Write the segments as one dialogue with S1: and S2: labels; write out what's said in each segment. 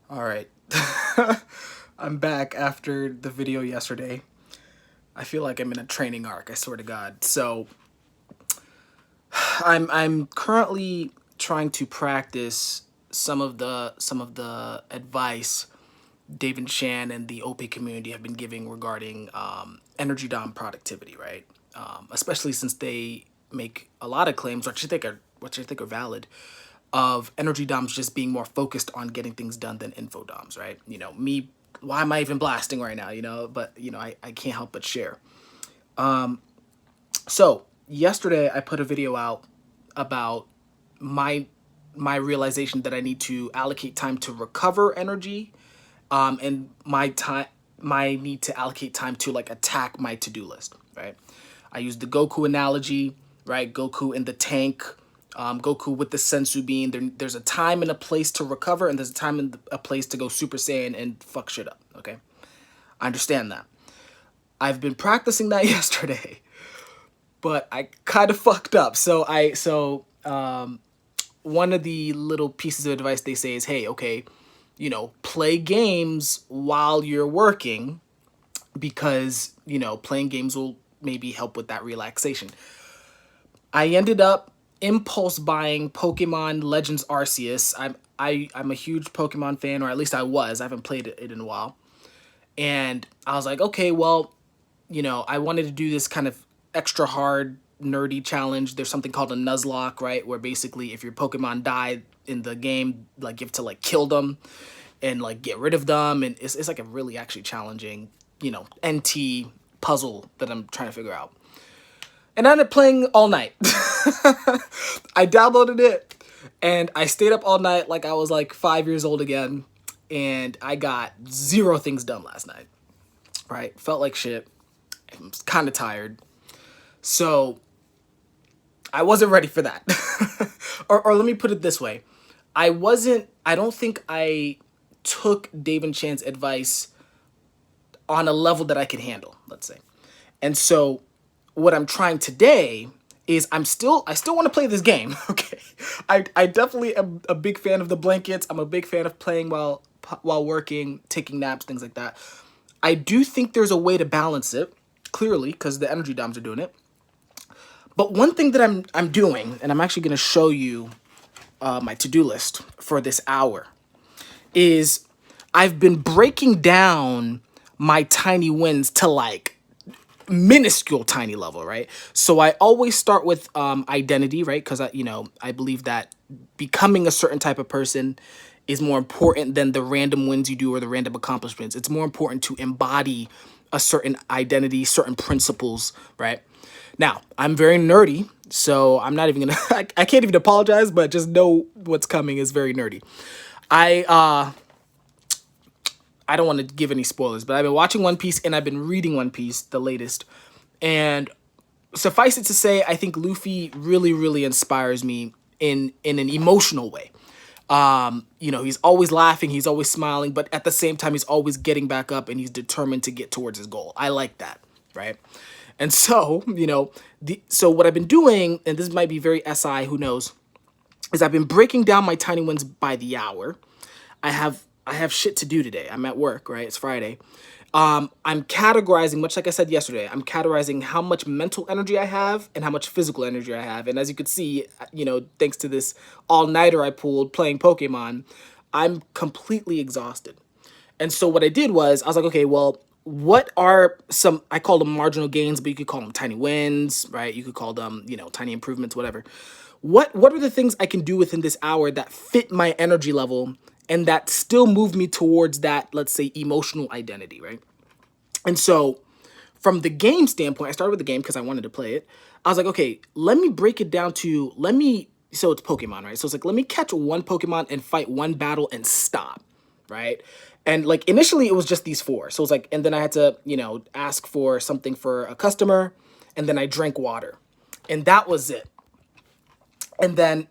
S1: All right. I'm back after the video yesterday. I feel like I'm in a training arc, I swear to God. So, I'm currently trying to practice some of the advice Dave and Shan and the OP community have been giving regarding energy dom productivity, right? Especially since they make a lot of claims, which I think are valid, of energy doms just being more focused on getting things done than info doms, right? Me, why am I even blasting right now? But I can't help but share. So yesterday I put a video out about my my realization that I need to allocate time to recover energy, and my need to allocate time to like attack my to-do list, right? I use the Goku analogy, right? Goku in the tank, Goku with the sensu bean. There's a time and a place to recover, and there's a time and a place to go Super Saiyan and fuck shit up. Okay, I understand that. I've been practicing that yesterday, but I kind of fucked up. So one of the little pieces of advice they say is, hey, okay, play games while you're working because playing games will maybe help with that relaxation. I ended up impulse buying Pokemon Legends Arceus. I'm a huge Pokemon fan, or at least I was. I haven't played it in a while. And I was like, okay, well, I wanted to do this kind of extra hard nerdy challenge. There's something called a Nuzlocke, right? Where basically if your Pokemon die in the game, like you have to like kill them and like get rid of them. And it's like a really actually challenging, NT puzzle that I'm trying to figure out. And I ended up playing all night. I downloaded it and I stayed up all night like I was like 5 years old again. And I got zero things done last night. Right? Felt like shit. I was kind of tired. So I wasn't ready for that. Or let me put it this way. I don't think I took Dave and Chan's advice on a level that I could handle, let's say. And so what I'm trying today is I still want to play this game. Okay. I definitely am a big fan of the blankets. I'm a big fan of playing while working, taking naps, things like that. I do think there's a way to balance it, clearly, because the energy doms are doing it. But one thing that I'm doing, and I'm actually going to show you my to-do list for this hour, is I've been breaking down my tiny wins to like minuscule tiny level, right? So I always start with identity, right? Because I believe that becoming a certain type of person is more important than the random wins you do or the random accomplishments. It's more important to embody a certain identity, certain principles, right? Now, I'm very nerdy, so I'm not even gonna I can't even apologize, but just know what's coming is very nerdy. I I don't want to give any spoilers, but I've been watching One Piece and I've been reading One Piece, the latest. And suffice it to say, I think Luffy really, really inspires me in an emotional way. He's always laughing, he's always smiling, but at the same time, he's always getting back up and he's determined to get towards his goal. I like that, right? And so, so what I've been doing, and this might be very SI, who knows, is I've been breaking down my tiny wins by the hour. I have shit to do today. I'm at work, right? It's Friday. I'm categorizing, much like I said yesterday, I'm categorizing how much mental energy I have and how much physical energy I have. And as you could see, thanks to this all-nighter I pulled playing Pokemon, I'm completely exhausted. And so what I did was, I was like, okay, well, what are some, I call them marginal gains, but you could call them tiny wins, right? You could call them, tiny improvements, whatever. What are the things I can do within this hour that fit my energy level and that still move me towards that, let's say, emotional identity, right? And so from the game standpoint, I started with the game because I wanted to play it. I was like, okay, let me break it down to, so it's Pokemon, right? So it's like, let me catch one Pokemon and fight one battle and stop, right? And like initially it was just these four. So it's like, and then I had to, ask for something for a customer, and then I drank water. And that was it. And then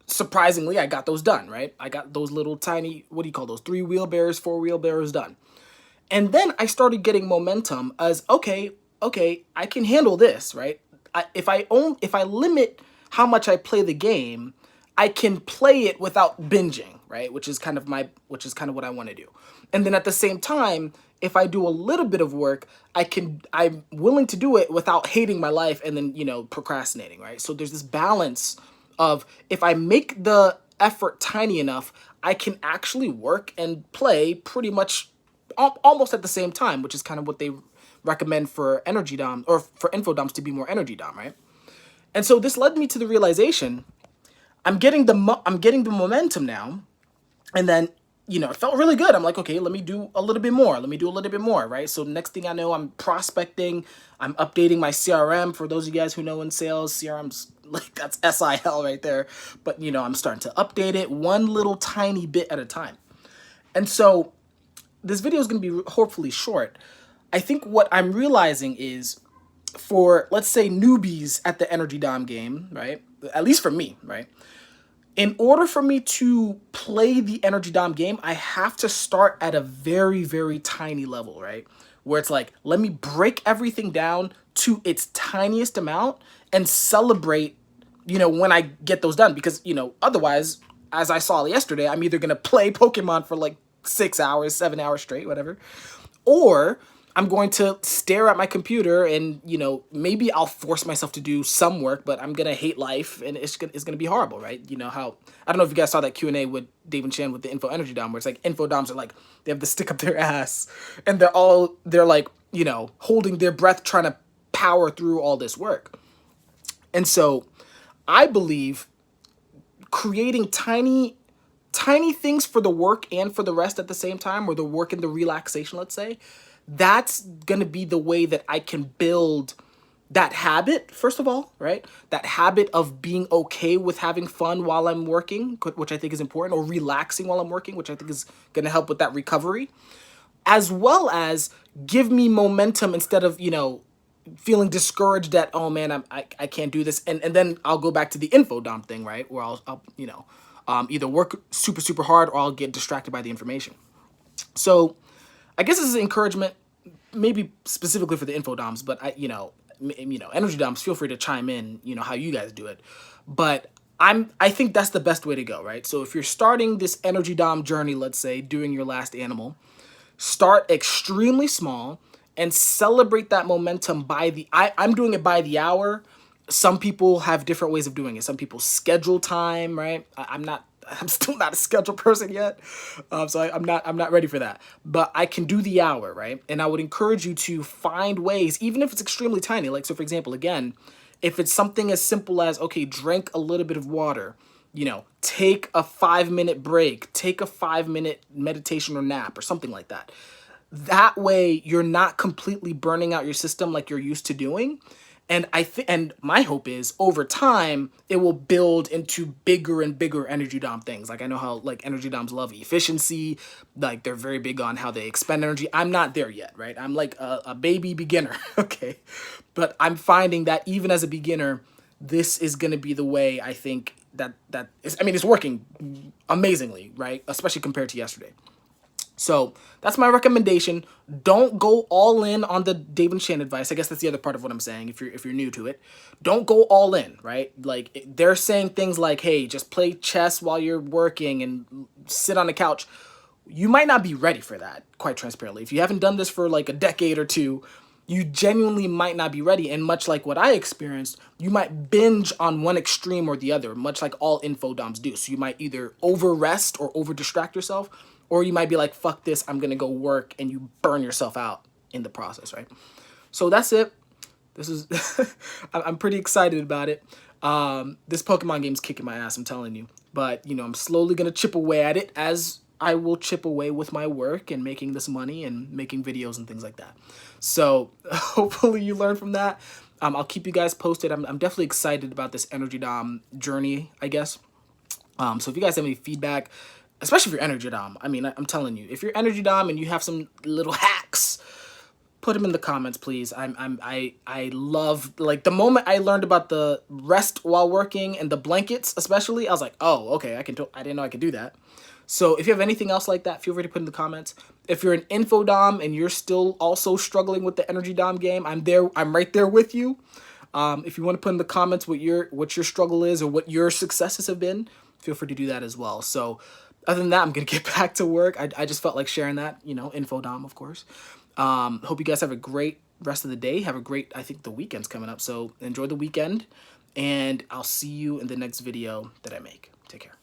S1: surprisingly, I got those done, right? I got those little tiny, what do you call those? 3 wheelbarrows, 4 wheelbarrows done. And then I started getting momentum as, okay, I can handle this, right? If I limit how much I play the game, I can play it without binging, right? Which is kind of what I want to do. And then at the same time, if I do a little bit of work, I'm willing to do it without hating my life and then, procrastinating, right? So there's this balance of, if I make the effort tiny enough, I can actually work and play pretty much almost at the same time, which is kind of what they recommend for energy dom, or for info doms to be more energy dom, right? And so this led me to the realization, I'm getting the momentum now, and then, it felt really good. I'm like, okay, let me do a little bit more. Let me do a little bit more, right? So next thing I know, I'm prospecting, I'm updating my CRM. For those of you guys who know in sales, CRM's like, that's SIL right there. But, I'm starting to update it one little tiny bit at a time. And so this video is going to be hopefully short. I think what I'm realizing is, for, let's say, newbies at the Energy Dom game, right? At least for me, right? In order for me to play the Energy Dom game, I have to start at a very, very tiny level, right? Where it's like, let me break everything down to its tiniest amount and celebrate, when I get those done. Because, otherwise, as I saw yesterday, I'm either going to play Pokemon for like 6 hours, 7 hours straight, whatever, or I'm going to stare at my computer and, maybe I'll force myself to do some work, but I'm going to hate life and it's going to be horrible, right? How, I don't know if you guys saw that Q&A with Dave and Chan with the Info Energy Dom, where it's like Info Doms are like, they have the stick up their ass and they're like, holding their breath trying to power through all this work. And so I believe creating tiny things for the work and for the rest at the same time, or the work and the relaxation, let's say, that's going to be the way that I can build that habit, first of all, right? That habit of being okay with having fun while I'm working, which I think is important, or relaxing while I'm working, which I think is going to help with that recovery, as well as give me momentum instead of, feeling discouraged that, oh man, I can't do this. And then I'll go back to the info dump thing, right? Where I'll either work super, super hard, or I'll get distracted by the information. So I guess this is encouragement, maybe specifically for the info doms, but energy doms, feel free to chime in, how you guys do it. But I think that's the best way to go, right? So if you're starting this energy dom journey, let's say, doing your last animal, start extremely small and celebrate that momentum I'm doing it by the hour. Some people have different ways of doing it. Some people schedule time, right? I'm still not a schedule person yet. So I'm not ready for that, but I can do the hour, right? And I would encourage you to find ways, even if it's extremely tiny. Like, so for example, again, if it's something as simple as, okay, drink a little bit of water, take a 5-minute break, take a 5-minute meditation or nap or something like that. That way you're not completely burning out your system like you're used to doing. And and my hope is, over time, it will build into bigger and bigger energy dom things. Like, I know how, like, energy doms love efficiency. Like, they're very big on how they expend energy. I'm not there yet, right? I'm like a baby beginner, okay? But I'm finding that even as a beginner, this is going to be the way I think that is. I mean, it's working amazingly, right? Especially compared to yesterday. So that's my recommendation. Don't go all in on the Dave and Chan advice. I guess that's the other part of what I'm saying. If you're new to it, don't go all in, right? Like, they're saying things like, hey, just play chess while you're working and sit on the couch. You might not be ready for that, quite transparently. If you haven't done this for like a decade or two, you genuinely might not be ready. And much like what I experienced, you might binge on one extreme or the other, much like all info doms do. So you might either over rest or over distract yourself, or you might be like, fuck this, I'm going to go work, and you burn yourself out in the process, right? So that's it. This is, I'm pretty excited about it. This Pokemon game's kicking my ass, I'm telling you. But, I'm slowly going to chip away at it, as I will chip away with my work and making this money and making videos and things like that. So hopefully you learn from that. I'll keep you guys posted. I'm definitely excited about this Energy Dom journey, I guess. So if you guys have any feedback, especially if you're Energy Dom, I mean, I'm telling you, if you're Energy Dom and you have some little hacks, put them in the comments, please. I love, like, the moment I learned about the rest while working and the blankets, especially, I was like, oh, okay, I didn't know I could do that. So if you have anything else like that, feel free to put in the comments. If you're an info dom and you're still also struggling with the Energy Dom game, I'm right there with you. If you want to put in the comments what your struggle is or what your successes have been, feel free to do that as well. So other than that, I'm going to get back to work. I just felt like sharing that, info dom, of course. Hope you guys have a great rest of the day. Have a great, I think the weekend's coming up. So enjoy the weekend, and I'll see you in the next video that I make. Take care.